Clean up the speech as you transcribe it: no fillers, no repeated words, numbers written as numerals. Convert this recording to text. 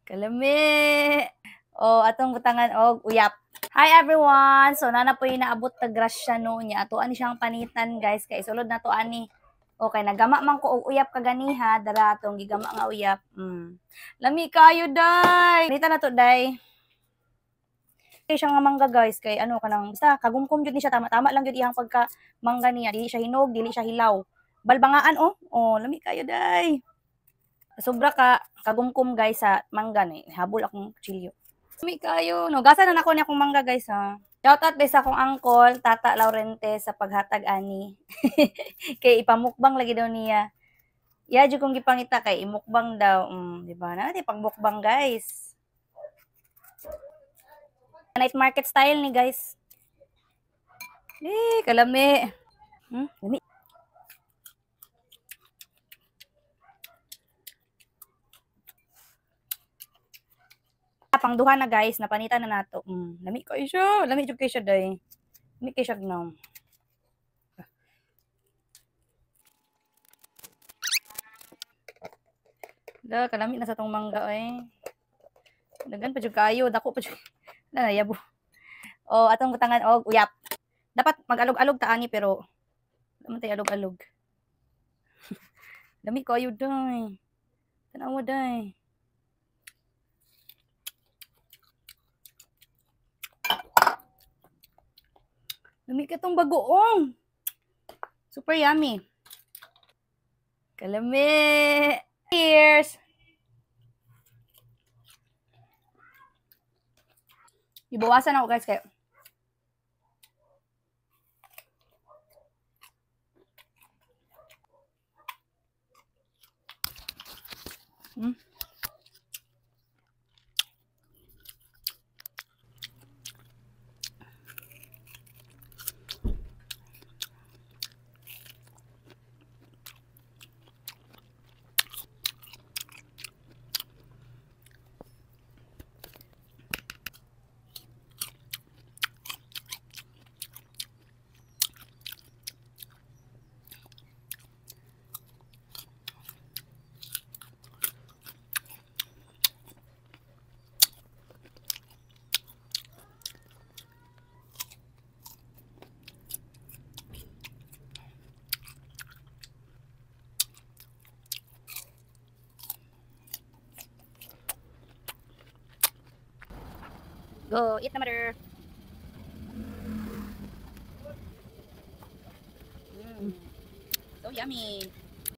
Kalami. O, atong butangan og uyap. Hi everyone! So, nana po yung naabot na grasya no niya. Ato ani siyang panitan guys. Kay sulod na to ani. Okay, nagama man ko og uyap kaganiha. Dara atong gigama nga uyap. Lami kayo, day! Panitan na to, day. Kay siya nga mangga guys. Kay ano kanang basta kagumkum jud ni siya. Tama-tama lang jud iyang pagka mangga niya. Dili siya hinog, dili siya hilaw. Balbangaan oh. Oh, lami kayo, day. Sobra ka kagumkum guys sa mangga ni. Habol akong kutsilyo. Lami kayo. No, gasa na nako ni akong mangga guys ha. Shout out sa akong uncle, Tata Laurente sa paghatag ani. Kay ipamukbang lagi daw niya. Ya jud kong gipangita kay imukbang daw. Di ba? Na di pagmukbang guys. Night market style ni guys. Kalami. Lami. Pangduha na guys, napanitan na nato. Lami kayo siya. Lami jud kay siya day. Lami kay siya now. Da, kalami na sa tong mangga eh. Dagan pa jud kayo, dako pa jud. Na yabo. O atong butangan og uyap. Dapat mag-alog-alog ta ani pero naman tay alog-alog. Lami kayo day. Tanawa day. Lami ka tong bagoong. Super yummy. Kalami. Cheers. Ibawasan ako guys kaya. Go, eat the mother. So yummy.